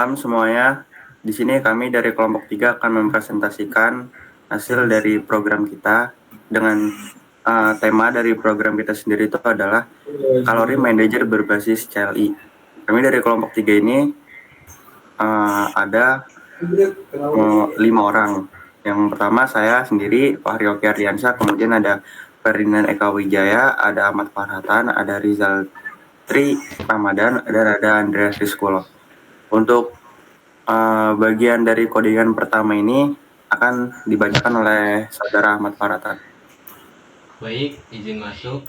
malam semuanya. Di sini kami dari kelompok 3 akan mempresentasikan hasil dari program kita dengan tema dari program kita sendiri itu adalah kalori manager berbasis CLI. Kami dari kelompok 3 ini ada 5 orang. Yang pertama saya sendiri, Fahri Oki Ardiansyah, kemudian ada Ferdinand Eka Wijaya, ada Ahmad Farhatan, ada Rizal Tri Ramadan, dan ada Andreas Rizkulo. Untuk bagian dari kodingan pertama ini akan dibacakan oleh Saudara Ahmad Farhatan. Baik, izin masuk.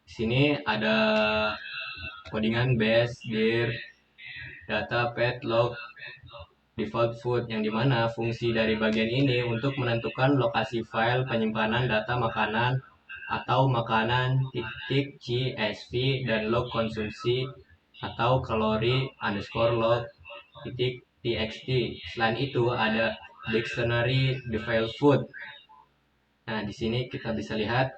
Di sini ada kodingan base, dir, data, pet, log, default food, yang dimana fungsi dari bagian ini untuk menentukan lokasi file penyimpanan data makanan atau makanan titik CSV dan log konsumsi atau kalori underscore log titik txt. Selain itu ada dictionary the file food. Nah, di sini kita bisa lihat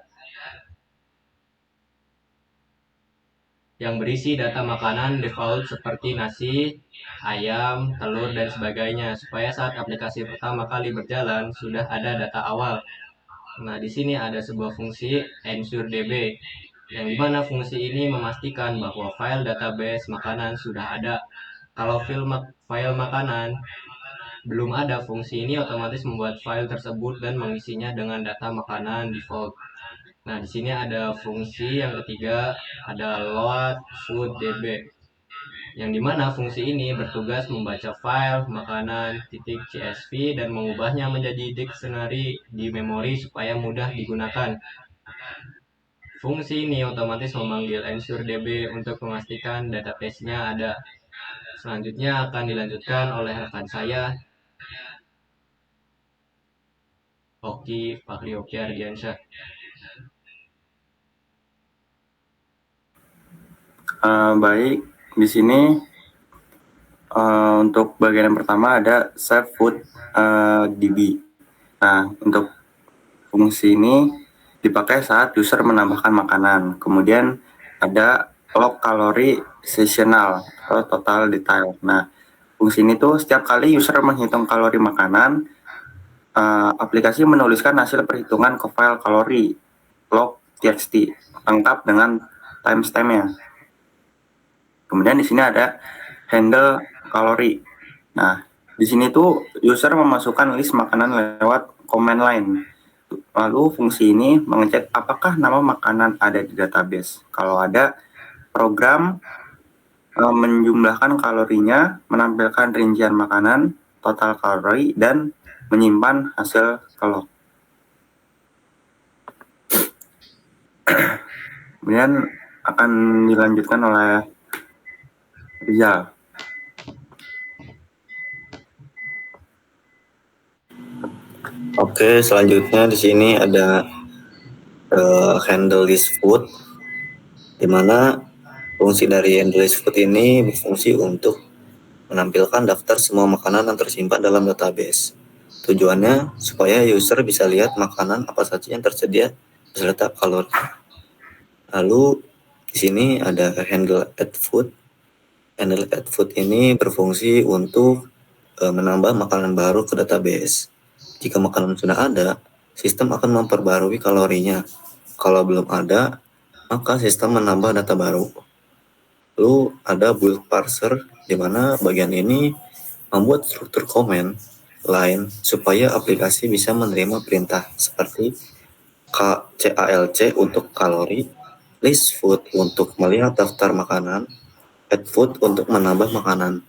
yang berisi data makanan default seperti nasi, ayam, telur, dan sebagainya, supaya saat aplikasi pertama kali berjalan sudah ada data awal. Nah, di sini ada sebuah fungsi EnsureDB, yang dimana fungsi ini memastikan bahwa file database makanan sudah ada. Kalau file makanan belum ada, fungsi ini otomatis membuat file tersebut dan mengisinya dengan data makanan default. Nah, di sini ada fungsi yang ketiga, ada load food db, yang dimana fungsi ini bertugas membaca file makanan .csv dan mengubahnya menjadi dictionary di memori supaya mudah digunakan. Fungsi ini otomatis memanggil EnsureDB untuk memastikan database-nya ada. Selanjutnya akan dilanjutkan oleh rekan saya, Fahri Oki Ardiansyah. Baik, di sini untuk bagian yang pertama ada save food DB. Nah, untuk fungsi ini dipakai saat user menambahkan makanan. Kemudian ada log kalori seasonal atau total detail. Nah, fungsi ini tuh setiap kali user menghitung kalori makanan, aplikasi menuliskan hasil perhitungan ke file kalori log txt lengkap dengan timestamp-nya. Kemudian di sini ada handle kalori. Nah, di sini tuh user memasukkan list makanan lewat command line. Lalu fungsi ini mengecek apakah nama makanan ada di database. Kalau ada, program menjumlahkan kalorinya, menampilkan rincian makanan, total kalori, dan menyimpan hasil ke log. Kemudian akan dilanjutkan oleh Rizal. Oke, selanjutnya di sini ada handle list food, di mana fungsi dari handle list food ini berfungsi untuk menampilkan daftar semua makanan yang tersimpan dalam database. Tujuannya supaya user bisa lihat makanan apa saja yang tersedia beserta kalori. Lalu di sini ada handle add food. Handle add food ini berfungsi untuk menambah makanan baru ke database. Jika makanan sudah ada, sistem akan memperbarui kalorinya. Kalau belum ada, maka sistem menambah data baru. Lalu ada bulk parser, di mana bagian ini membuat struktur komen lain supaya aplikasi bisa menerima perintah seperti calc untuk kalori, list food untuk melihat daftar makanan, add food untuk menambah makanan.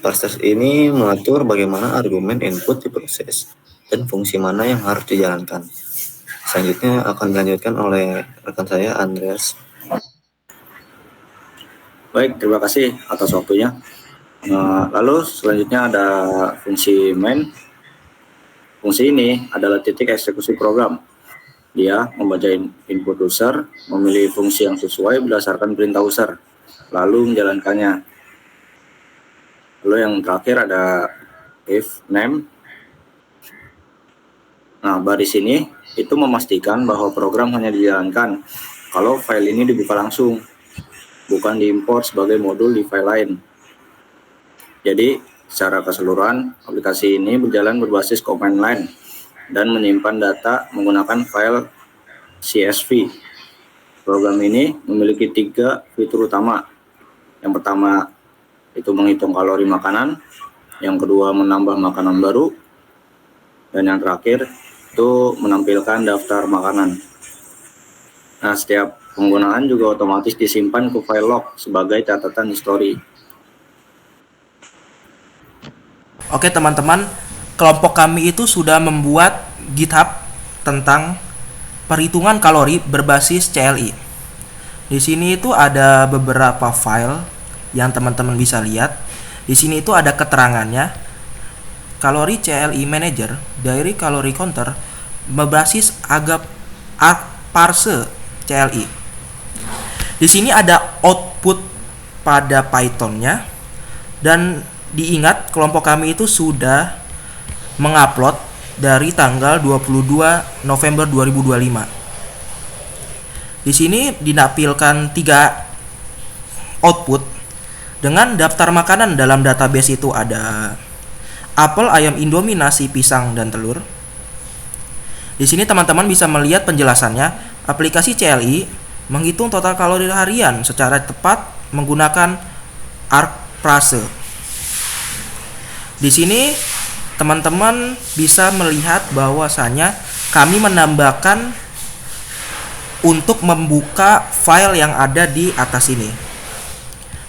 Parser ini mengatur bagaimana argumen input diproses dan fungsi mana yang harus dijalankan. Selanjutnya akan dilanjutkan oleh rekan saya, Andreas. Baik, terima kasih atas waktunya. Lalu selanjutnya ada fungsi main. Fungsi ini adalah titik eksekusi program. Dia membaca input user, memilih fungsi yang sesuai berdasarkan perintah user, lalu menjalankannya. Lalu yang terakhir ada if name. Nah, baris ini itu memastikan bahwa program hanya dijalankan kalau file ini dibuka langsung, bukan diimport sebagai modul di file lain. Jadi secara keseluruhan aplikasi ini berjalan berbasis command line dan menyimpan data menggunakan file CSV. Program ini memiliki 3 fitur utama. Yang pertama itu menghitung kalori makanan, yang kedua menambah makanan baru, dan yang terakhir itu menampilkan daftar makanan. Nah, setiap penggunaan juga otomatis disimpan ke file log sebagai catatan histori. Oke teman-teman, kelompok kami itu sudah membuat GitHub tentang perhitungan kalori berbasis CLI. Di sini itu ada beberapa file yang teman-teman bisa lihat. Di sini itu ada keterangannya. Kalori CLI Manager dari Calorie Counter berbasis parse CLI. Di sini ada output pada Python-nya, dan diingat kelompok kami itu sudah mengupload dari tanggal 22 November 2025. Di sini dinampilkan 3 output dengan daftar makanan. Dalam database itu ada apel, ayam, indomie, nasi, pisang, dan telur. Di sini teman-teman bisa melihat penjelasannya. Aplikasi CLI menghitung total kalori harian secara tepat menggunakan argparse. Di sini teman-teman bisa melihat bahwasanya kami menambahkan untuk membuka file yang ada di atas ini.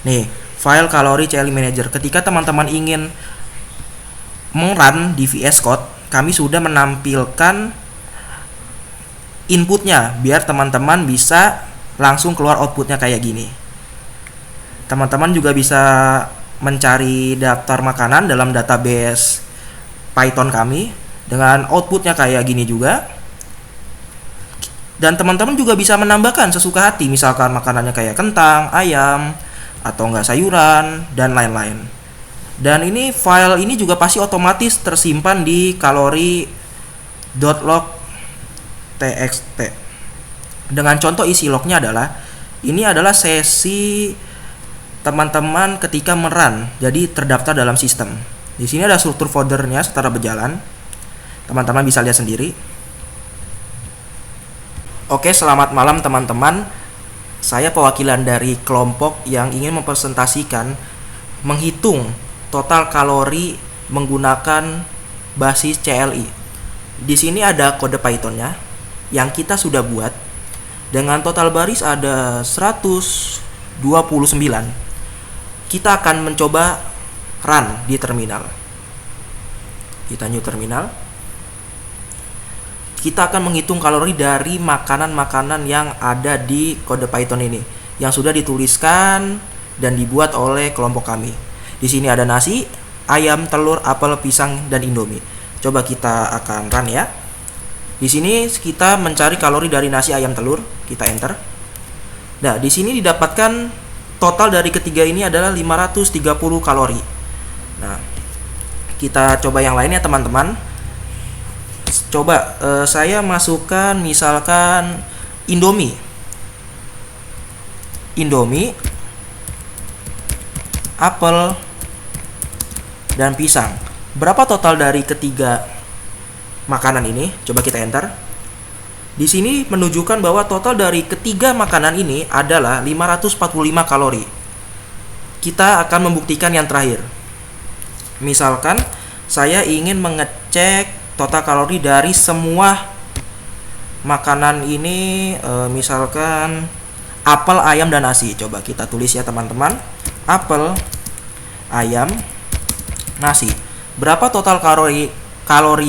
Nih, file kalori CLI Manager. Ketika teman-teman ingin merun di VS Code, kami sudah menampilkan inputnya biar teman-teman bisa langsung keluar outputnya kayak gini. Teman-teman juga bisa mencari daftar makanan dalam database Python kami dengan outputnya kayak gini juga. Dan teman-teman juga bisa menambahkan sesuka hati, misalkan makanannya kayak kentang, ayam, atau enggak sayuran, dan lain-lain. Dan ini file ini juga pasti otomatis tersimpan di kalori.log.txt. Dengan contoh isi lognya adalah, ini adalah sesi teman-teman ketika merun, jadi terdaftar dalam sistem. Di sini ada struktur foldernya secara berjalan. Teman-teman bisa lihat sendiri. Oke, selamat malam teman-teman. Saya perwakilan dari kelompok yang ingin mempresentasikan menghitung total kalori menggunakan basis CLI. Di sini ada kode Pythonnya yang kita sudah buat dengan total baris ada 129. Kita akan mencoba run di terminal. Kita new terminal. Kita akan menghitung kalori dari makanan-makanan yang ada di kode Python ini yang sudah dituliskan dan dibuat oleh kelompok kami. Di sini ada nasi, ayam, telur, apel, pisang, dan indomie. Coba kita akan run ya. Di sini kita mencari kalori dari nasi, ayam, telur. Kita enter. Nah, di sini didapatkan total dari ketiga ini adalah 530 kalori. Nah, kita coba yang lainnya teman-teman. Coba saya masukkan misalkan indomie, apel, dan pisang. Berapa total dari ketiga makanan ini? Coba kita enter. Di sini menunjukkan bahwa total dari ketiga makanan ini adalah 545 kalori. Kita akan membuktikan yang terakhir. Misalkan saya ingin mengecek total kalori dari semua makanan ini, misalkan apel, ayam, dan nasi. Coba kita tulis ya teman-teman. Apel, ayam, nasi. Berapa total kalori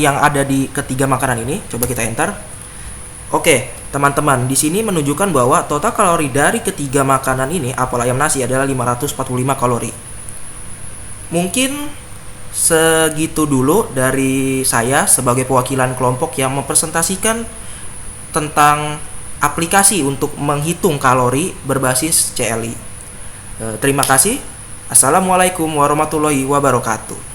yang ada di ketiga makanan ini? Coba kita enter. Oke, teman-teman, di sini menunjukkan bahwa total kalori dari ketiga makanan ini, apel, ayam, nasi, adalah 545 kalori. Mungkin segitu dulu dari saya sebagai perwakilan kelompok yang mempresentasikan tentang aplikasi untuk menghitung kalori berbasis CLI. Terima kasih. Assalamualaikum warahmatullahi wabarakatuh.